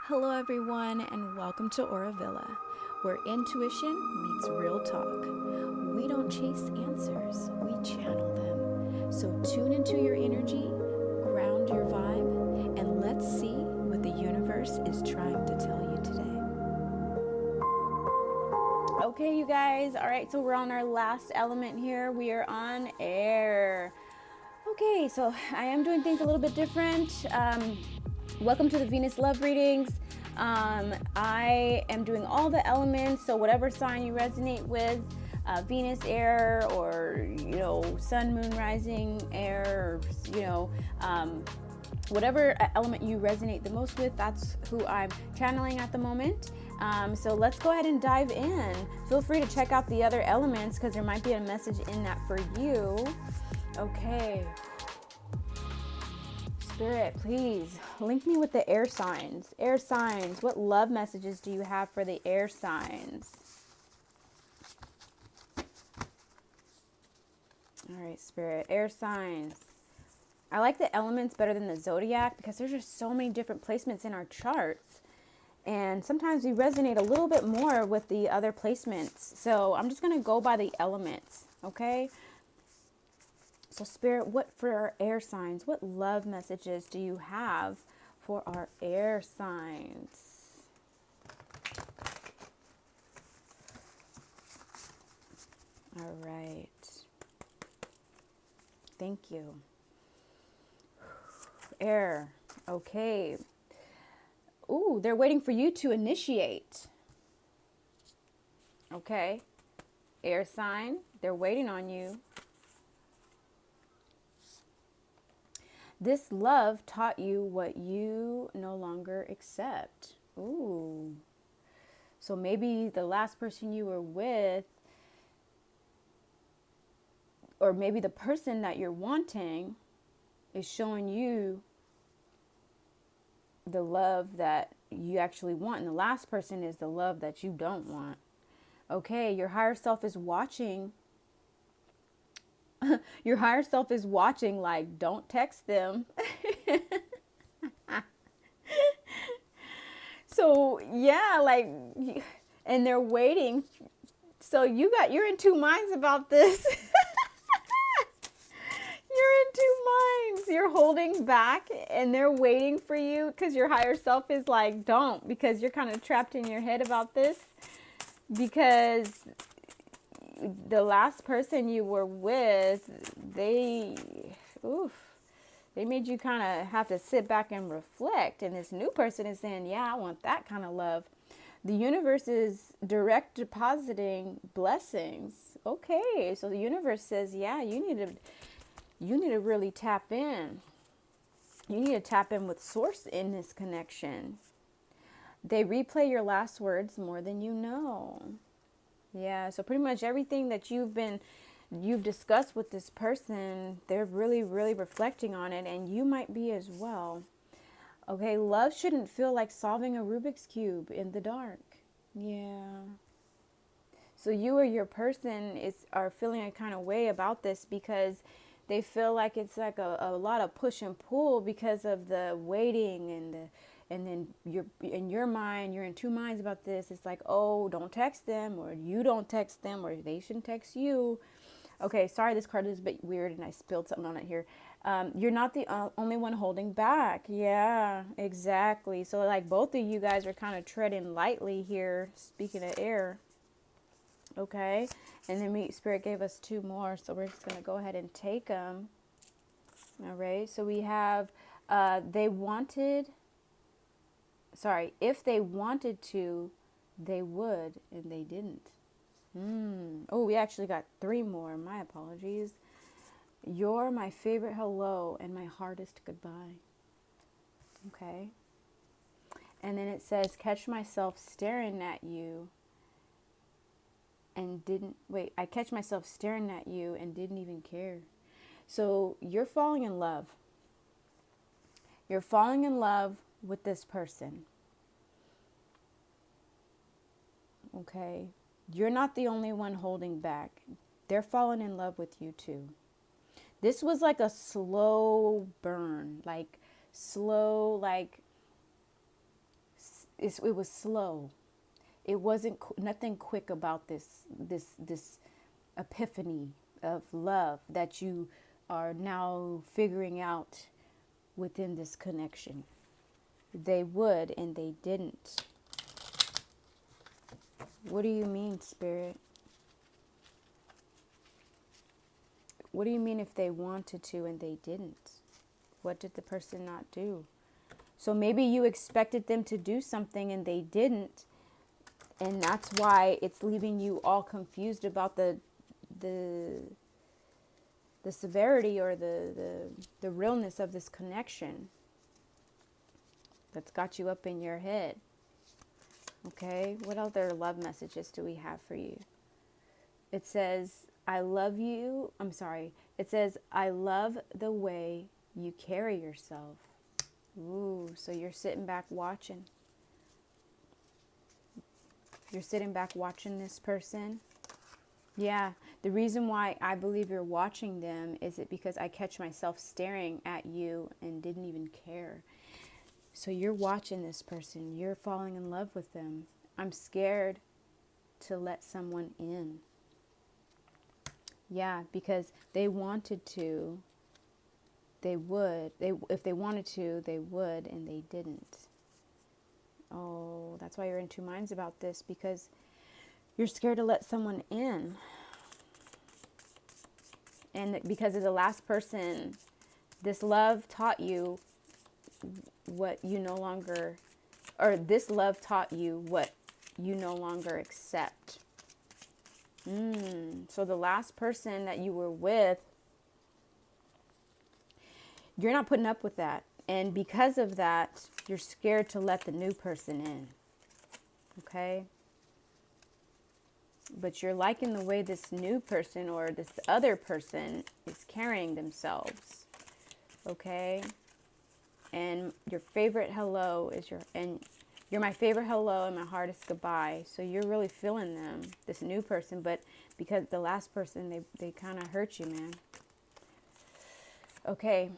Hello, everyone, and welcome to Auraveila, where intuition meets real talk. We don't chase answers, we channel them. So tune into your energy, ground your vibe, and let's see what the universe is trying to tell you today. Okay, you guys. All right, so we're on our last element here. We are on air. Okay, so I am doing things a little bit different. Welcome to the Venus Love Readings. I am doing all the elements, so whatever sign you resonate with, Venus, air, or, sun, moon, rising, air, or, whatever element you resonate the most with, that's who I'm channeling at the moment. So let's go ahead and dive in. Feel free to check out the other elements because there might be a message in that for you. Okay. Spirit, please link me with the air signs. Air signs, what love messages do you have for the air signs? All right, Spirit, air signs. I like the elements better than the zodiac because there's just so many different placements in our charts. And sometimes we resonate a little bit more with the other placements. So I'm just going to go by the elements, okay? So Spirit, what for our air signs, what love messages do you have for our air signs? All right. Thank you. Air. Okay. Ooh, they're waiting for you to initiate. Okay. Air sign, they're waiting on you. This love taught you what you no longer accept. Ooh. So maybe the last person you were with, or maybe the person that you're wanting, is showing you the love that you actually want. And the last person is the love that you don't want. Okay, your higher self is watching. Your higher self is watching, like, don't text them. So yeah, like, and they're waiting. So you're in two minds about this. You're in two minds. You're holding back and they're waiting for you because your higher self is like, don't, because you're kind of trapped in your head about this. Because the last person you were with, they made you kind of have to sit back and reflect. And this new person is saying, yeah, I want that kind of love. The universe is direct depositing blessings. Okay, so the universe says, yeah, you need to really tap in. You need to tap in with source in this connection. They replay your last words more than you know. Yeah, so pretty much everything that you've discussed with this person, they're really, really reflecting on it, and you might be as well. Okay, love shouldn't feel like solving a Rubik's Cube in the dark. Yeah. So you or your person are feeling a kind of way about this because they feel like it's like a lot of push and pull because of the waiting and then you're in your mind, you're in two minds about this. It's like, oh, don't text them, or you don't text them, or they shouldn't text you. Okay, sorry, this card is a bit weird and I spilled something on it here. You're not the only one holding back. Yeah, exactly. So like both of you guys are kind of treading lightly here, speaking of air. Okay, and then Spirit gave us two more, so we're just going to go ahead and take them. All right, so we have if they wanted to, they would, and they didn't. Oh, we actually got three more. My apologies. You're my favorite hello and my hardest goodbye. Okay. And then it says, catch myself staring at you and I catch myself staring at you and didn't even care. So you're falling in love. You're falling in love with this person. Okay. You're not the only one holding back. They're falling in love with you too. This was like a slow burn, like slow, like it was slow. It wasn't nothing quick about this epiphany of love that you are now figuring out within this connection. They would and they didn't. What do you mean, Spirit? What do you mean if they wanted to and they didn't? What did the person not do? So maybe you expected them to do something and they didn't, and that's why it's leaving you all confused about the severity or the realness of this connection. That's got you up in your head. Okay, what other love messages do we have for you? It says, I love you. It says, I love the way you carry yourself. Ooh, so you're sitting back watching. You're sitting back watching this person. Yeah, the reason why I believe you're watching them is it because I catch myself staring at you and didn't even care. So you're watching this person. You're falling in love with them. I'm scared to let someone in. Yeah, because they wanted to, they would. If they wanted to, they would, and they didn't. Oh, that's why you're in two minds about this, because you're scared to let someone in. And because of the last person, this love taught you what you no longer, or this love taught you what you no longer accept. So the last person that you were with, you're not putting up with that. And because of that, you're scared to let the new person in. Okay? But you're liking the way this new person or this other person is carrying themselves. Okay? And your favorite hello is you're my favorite hello and my hardest goodbye. So you're really feeling them, this new person. But because the last person, they kind of hurt you, man. Okay.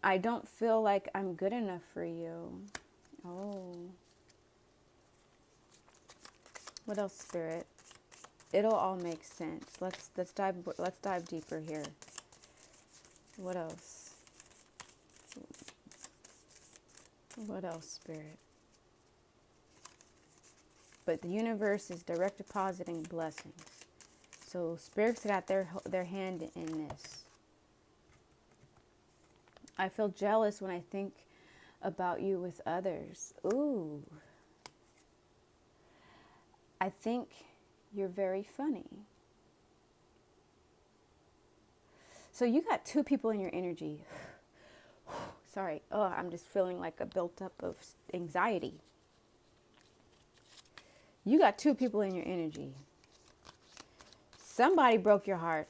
I don't feel like I'm good enough for you. Oh. What else, Spirit? It'll all make sense. Let's dive deeper here. What else? What else, Spirit? But the universe is direct depositing blessings. So Spirit's got their hand in this. I feel jealous when I think about you with others. Ooh. I think you're very funny. So you got two people in your energy. Sorry. Oh, I'm just feeling like a built up of anxiety. You got two people in your energy. Somebody broke your heart.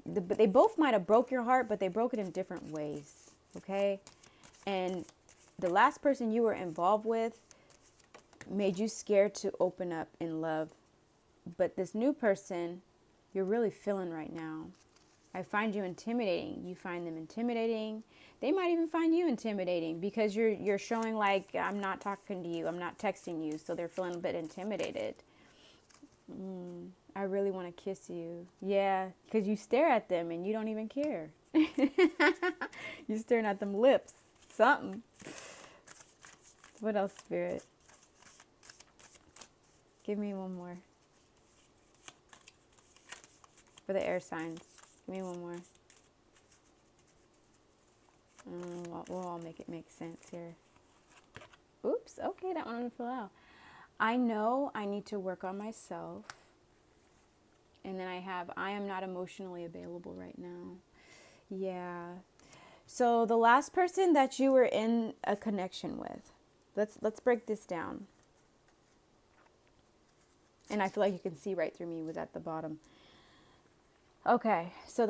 They both might have broke your heart, but they broke it in different ways. Okay? And the last person you were involved with made you scared to open up in love. But this new person, you're really feeling right now. I find you intimidating. You find them intimidating. They might even find you intimidating because you're showing like, I'm not talking to you. I'm not texting you. So they're feeling a bit intimidated. I really want to kiss you. Yeah, because you stare at them and you don't even care. You're staring at them lips. Something. What else, Spirit? Give me one more. For the air signs. Give me one more. We'll all make it make sense here. Oops. Okay, that one didn't fill out. I know I need to work on myself. And then I am not emotionally available right now. Yeah. So the last person that you were in a connection with. Let's break this down. And I feel like you can see right through me was at the bottom. Okay, so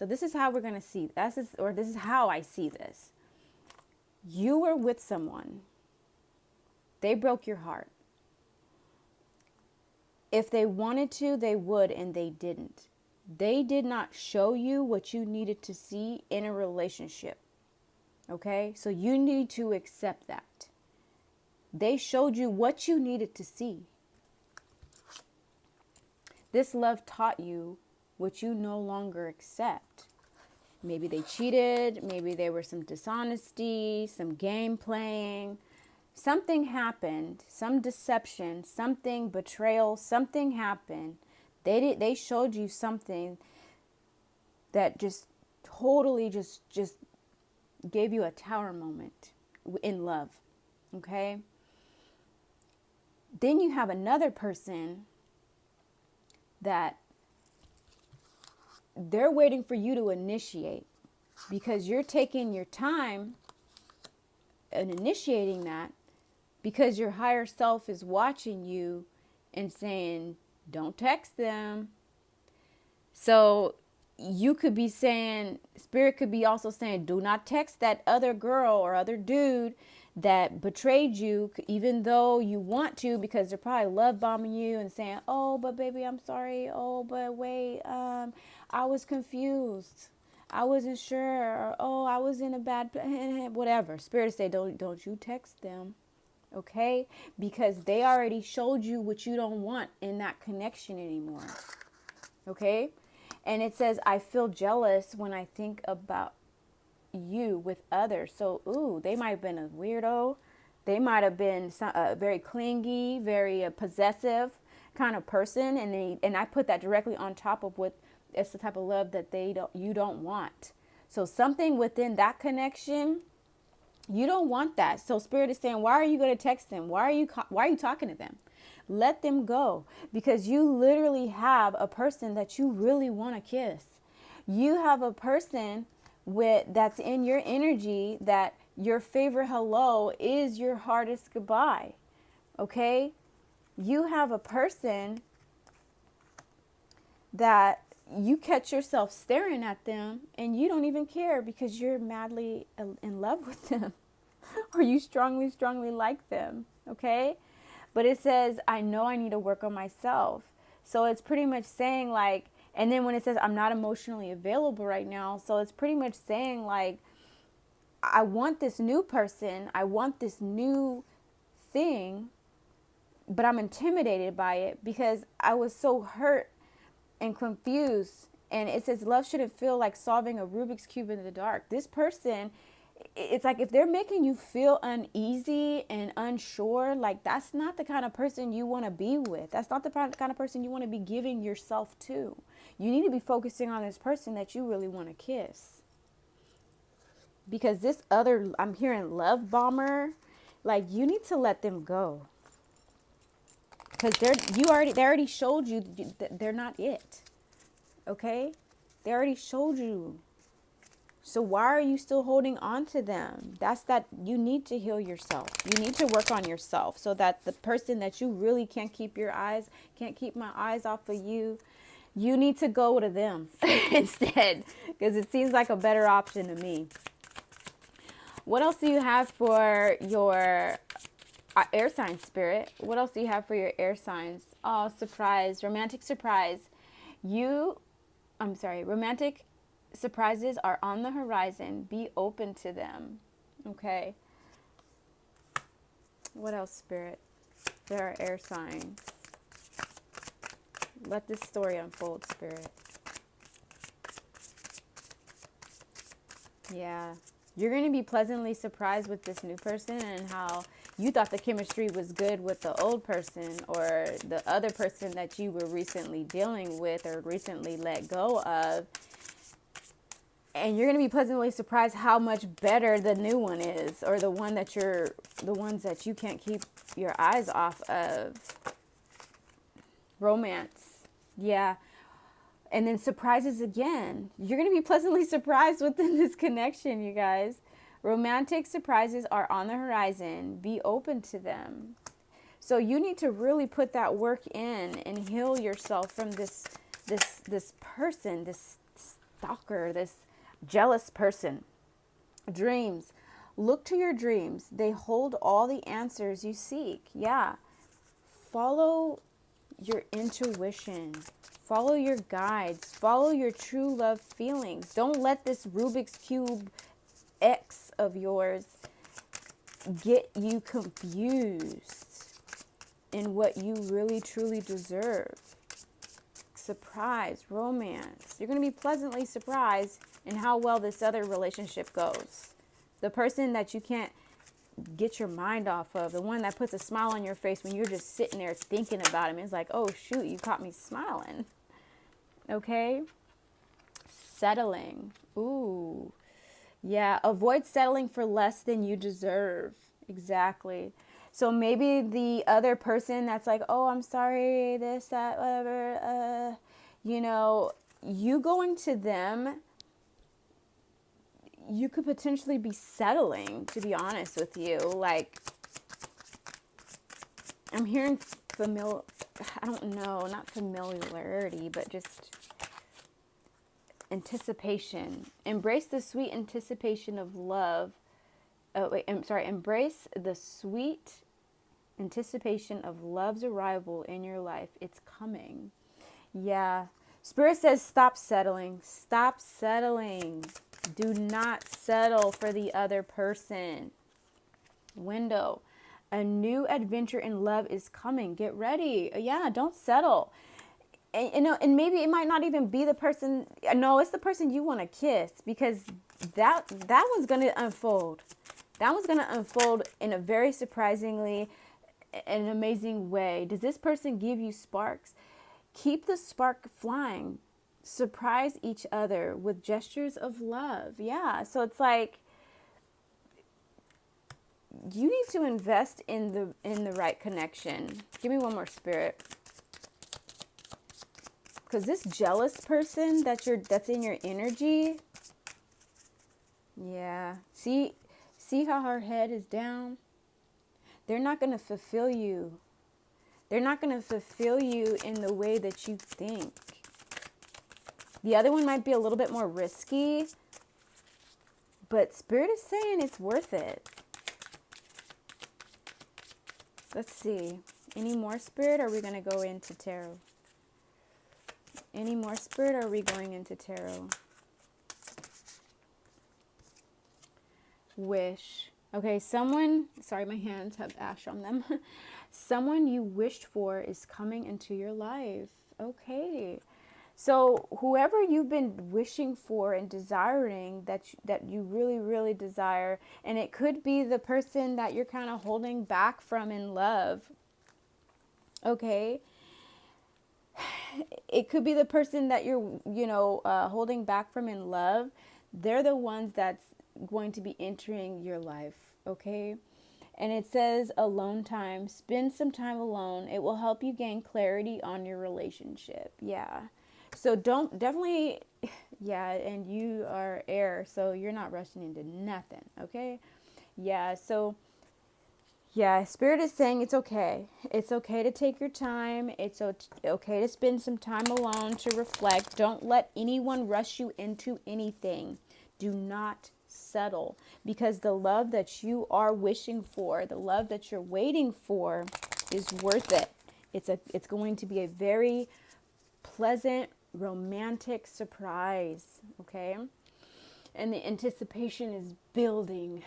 this is how we're going to see this, this is how I see this. You were with someone. They broke your heart. If they wanted to, they would, and they didn't. They did not show you what you needed to see in a relationship. Okay, so you need to accept that. They showed you what you needed to see. This love taught you what you no longer accept. Maybe they cheated. Maybe there was some dishonesty, some game playing. Something happened, some deception, something betrayal, something happened. They showed you something that just totally just gave you a tower moment in love. Okay? Then you have another person that they're waiting for you to initiate, because you're taking your time and initiating that, because your higher self is watching you and saying, don't text them. So you could be saying, Spirit could be also saying, do not text that other girl or other dude that betrayed you, even though you want to, because they're probably love bombing you and saying, oh, but baby, I'm sorry. Oh, but wait, I was confused. I wasn't sure. Or, oh, I was in a bad, whatever. Spirit say, don't you text them. Okay? Because they already showed you what you don't want in that connection anymore. Okay? And it says, I feel jealous when I think about you with others. So, they might have been a weirdo. They might have been very clingy, very possessive kind of person. And I put that directly on top of what it's the type of love that you don't want. So something within that connection, you don't want that. So Spirit is saying, why are you going to text them? Why are you talking to them? Let them go, because you literally have a person that you really want to kiss. You have a person that's in your energy that your favorite hello is your hardest goodbye. Okay? You have a person that you catch yourself staring at them and you don't even care because you're madly in love with them or you strongly, strongly like them. Okay? But it says, I know I need to work on myself. So it's pretty much saying like, and then when it says I'm not emotionally available right now, so it's pretty much saying like, I want this new person, I want this new thing, but I'm intimidated by it because I was so hurt and confused. And it says love shouldn't feel like solving a Rubik's Cube in the dark. This person, it's like if they're making you feel uneasy and unsure, like that's not the kind of person you want to be with. That's not the kind of person you want to be giving yourself to. You need to be focusing on this person that you really want to kiss. Because this other, I'm hearing love bomber, like you need to let them go. Because they already showed you that they're not it. Okay? They already showed you. So why are you still holding on to them? You need to heal yourself. You need to work on yourself so that the person that you really can't keep my eyes off of you, you need to go to them instead, because it seems like a better option to me. What else do you have for your air sign, Spirit? What else do you have for your air signs? Oh, surprise, romantic surprise. Romantic surprises are on the horizon. Be open to them. Okay. What else, Spirit? There are air signs. Let this story unfold, Spirit. Yeah. You're going to be pleasantly surprised with this new person and how you thought the chemistry was good with the old person or the other person that you were recently dealing with or recently let go of. And you're going to be pleasantly surprised how much better the new one is, or the ones that you can't keep your eyes off of. Romance. Yeah. And then surprises again. You're going to be pleasantly surprised within this connection, you guys. Romantic surprises are on the horizon. Be open to them. So you need to really put that work in and heal yourself from this person, this stalker, this jealous person. Dreams. Look to your dreams. They hold all the answers you seek. Yeah. Follow your intuition. Follow your guides. Follow your true love feelings. Don't let this Rubik's Cube ex of yours get you confused in what you really truly deserve. Surprise, romance. You're going to be pleasantly surprised in how well this other relationship goes. The person that you can't get your mind off of, the one that puts a smile on your face when you're just sitting there thinking about him. It's like, oh shoot, you caught me smiling. Okay? Settling. Ooh. Yeah, avoid settling for less than you deserve. Exactly. So maybe the other person that's like, oh, I'm sorry, this, that, whatever, you going to them, you could potentially be settling, to be honest with you. Like, I'm hearing not familiarity, but just anticipation. Embrace the sweet anticipation of love. Embrace the sweet anticipation of love's arrival in your life. It's coming. Yeah. Spirit says stop settling. Stop settling. Do not settle for the other person. Window. A new adventure in love is coming. Get ready. Yeah, don't settle. And maybe it might not even be the person. No, it's the person you want to kiss, because that was going to unfold. That was going to unfold in a very surprisingly an amazing way. Does this person give you sparks? Keep the spark flying. Surprise each other with gestures of love. Yeah, so it's like you need to invest in the right connection. Give me one more, Spirit. Because this jealous person that's in your energy, yeah. See how her head is down? They're not going to fulfill you. They're not going to fulfill you in the way that you think. The other one might be a little bit more risky, but Spirit is saying it's worth it. Let's see. Any more, Spirit, or are we going to go into tarot? Any more, Spirit, or are we going into tarot? Wish. Okay, sorry, my hands have ash on them. Someone you wished for is coming into your life. Okay. So whoever you've been wishing for and desiring, that you really, really desire, and it could be the person that you're kind of holding back from in love. Okay. It could be the person that you're, holding back from in love. They're the ones that's going to be entering your life. Okay. And it says alone time. Spend some time alone. It will help you gain clarity on your relationship. Yeah. So and you are air, so you're not rushing into nothing. Okay. Yeah. So yeah, Spirit is saying it's okay. It's okay to take your time. It's okay to spend some time alone to reflect. Don't let anyone rush you into anything. Do not settle, because the love that you are wishing for, the love that you're waiting for, is worth it. It's going to be a very pleasant, romantic surprise. Okay, and the anticipation is building.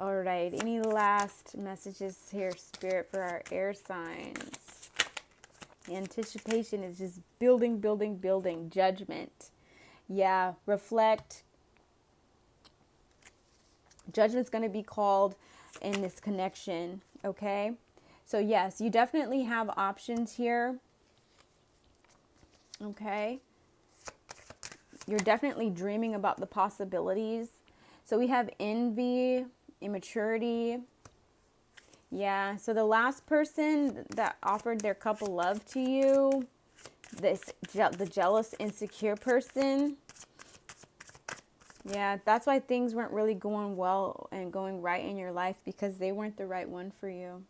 All right, any last messages here, Spirit, for our air signs? The anticipation is just building, building, building. Judgment. Yeah, reflect. Judgment's going to be called in this connection, okay? So yes, you definitely have options here, okay? You're definitely dreaming about the possibilities. So we have envy, immaturity. Yeah, so the last person that offered their cup of love to you, the jealous, insecure person, yeah, that's why things weren't really going well and going right in your life, because they weren't the right one for you.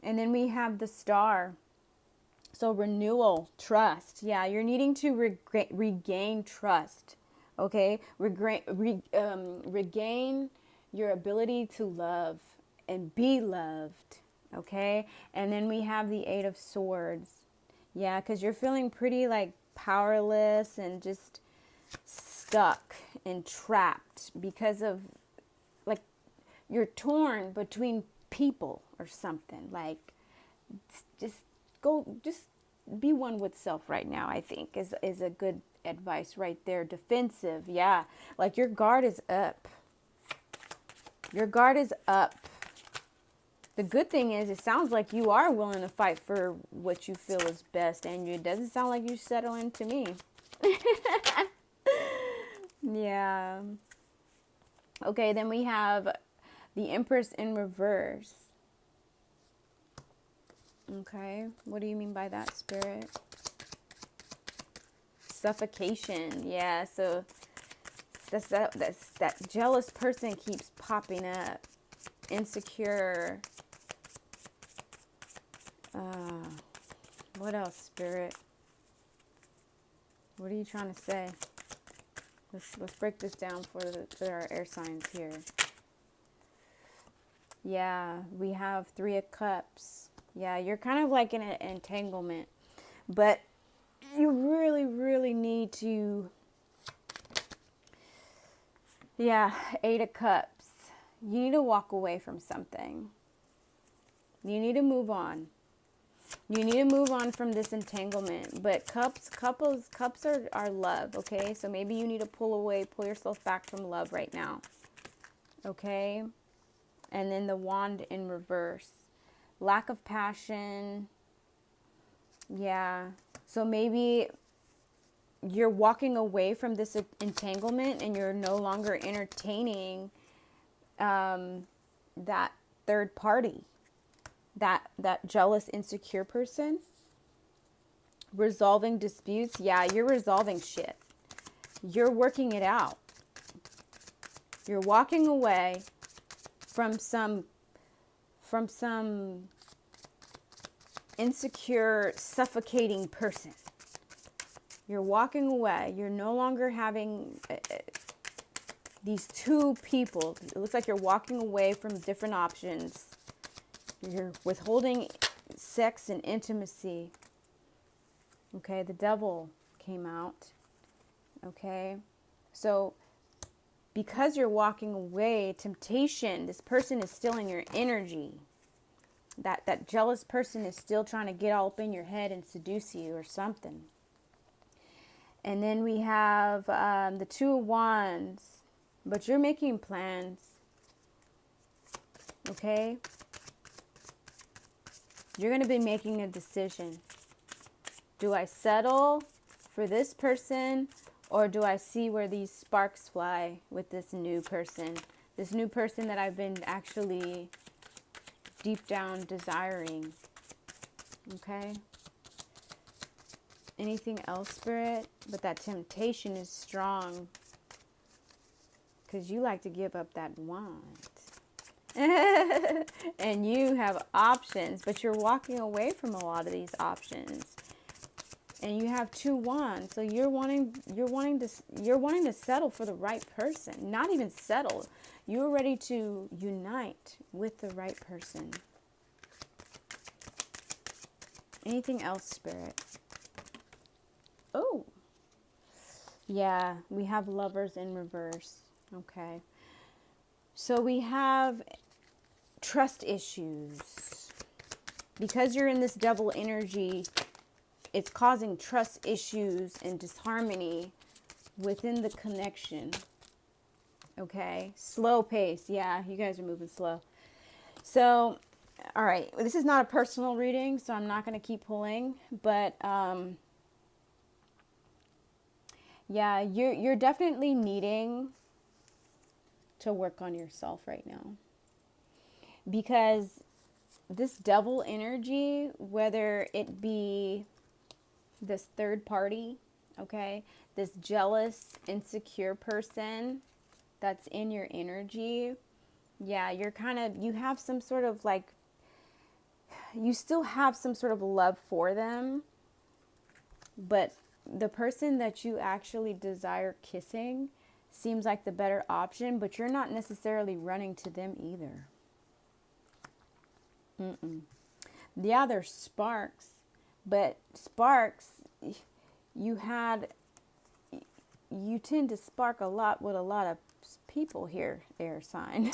And then we have the Star. So renewal, trust. Yeah, you're needing to regain trust. Okay, regain your ability to love and be loved. Okay, and then we have the Eight of Swords. Yeah, because you're feeling pretty like powerless and just stuck and trapped because of like you're torn between people or something. Like, just just be one with self right now, I think is a good advice right there. Defensive, yeah. Like your guard is up. Your guard is up. The good thing is, it sounds like you are willing to fight for what you feel is best, and it doesn't sound like you settling to me. Yeah. Okay, then we have the Empress in reverse. Okay, what do you mean by that, Spirit? Suffocation. Yeah, so that jealous person keeps popping up. Insecure. What else, Spirit? What are you trying to say? Let's break this down for our air signs here. Yeah, we have 3 of Cups. Yeah, you're kind of like in an entanglement, but you really, really need to. Yeah, 8 of Cups. You need to walk away from something. You need to move on. You need to move on from this entanglement. But cups are love, okay? So maybe you need to pull yourself back from love right now. Okay? And then the Wand in reverse. Lack of passion. Yeah. So maybe you're walking away from this entanglement and you're no longer entertaining that third party. That jealous, insecure person. Resolving disputes. Yeah, you're resolving shit. You're working it out. You're walking away from some insecure, suffocating person. You're walking away. You're no longer having these 2 people. It looks like you're walking away from different options. You're withholding sex and intimacy. Okay, the Devil came out. Okay, so because you're walking away, temptation, this person is still in your energy. That jealous person is still trying to get all up in your head and seduce you or something. And then we have the 2 of Wands, but you're making plans. Okay? You're going to be making a decision. Do I settle for this person, or do I see where these sparks fly with this new person? This new person that I've been actually deep down desiring. Okay? Anything else, Spirit? But that temptation is strong, because you like to give up that want. And you have options, but you're walking away from a lot of these options. And you have 2 wands, so you're wanting to settle for the right person. Not even settle. You're ready to unite with the right person. Anything else, Spirit? Oh. Yeah, we have Lovers in reverse. Okay. So we have trust issues. Because you're in this Devil energy, it's causing trust issues and disharmony within the connection. Okay? Slow pace. Yeah, you guys are moving slow. So, all right. This is not a personal reading, so I'm not going to keep pulling. But, yeah, you're definitely needing to work on yourself right now. Because this Devil energy, whether it be this third party, okay, this jealous, insecure person that's in your energy, yeah, you have some sort of like, you still have some sort of love for them, but the person that you actually desire kissing seems like the better option, but you're not necessarily running to them either. Yeah, there's sparks, but sparks, you tend to spark a lot with a lot of people here, air sign.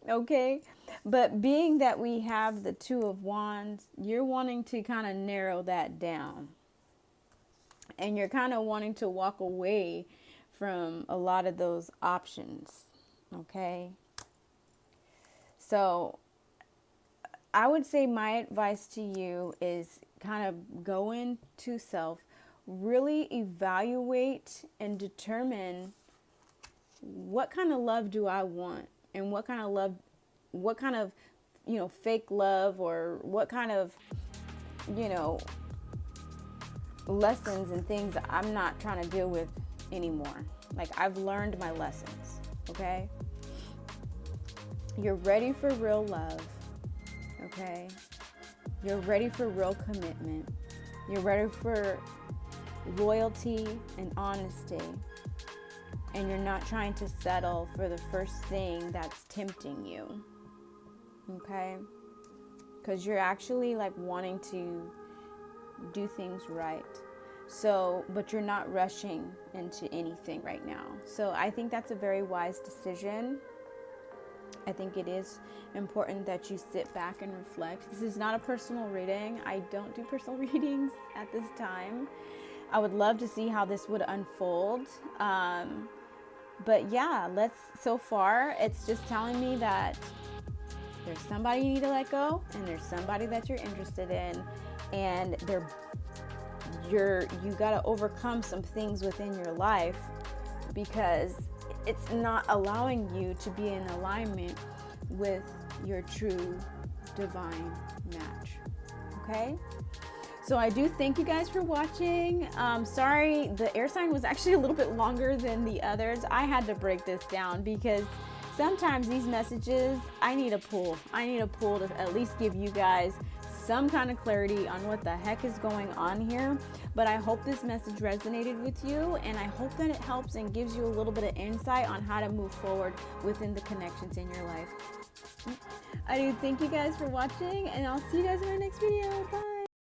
Okay. But being that we have the Two of Wands, you're wanting to kind of narrow that down. And you're kind of wanting to walk away from a lot of those options. Okay. So I would say my advice to you is kind of go into self, really evaluate and determine what kind of love do I want, and what kind of love, what kind of, fake love, or what kind of, you know, lessons and things that I'm not trying to deal with anymore. Like, I've learned my lessons, okay? You're ready for real love, okay? You're ready for real commitment. You're ready for loyalty and honesty. And you're not trying to settle for the first thing that's tempting you, okay? Because you're actually like wanting to do things right. So, but you're not rushing into anything right now. So I think that's a very wise decision. I think it is important that you sit back and reflect. This is not a personal reading. I don't do personal readings at this time. I would love to see how this would unfold. But yeah, so far, it's just telling me that there's somebody you need to let go, and there's somebody that you're interested in, and you got to overcome some things within your life, because it's not allowing you to be in alignment with your true divine match. Okay? So I do thank you guys for watching. Sorry, the air sign was actually a little bit longer than the others. I had to break this down because sometimes these messages, I need a pull. I need a pull to at least give you guys some kind of clarity on what the heck is going on here. But I hope this message resonated with you, and I hope that it helps and gives you a little bit of insight on how to move forward within the connections in your life. I do thank you guys for watching, and I'll see you guys in our next video. Bye.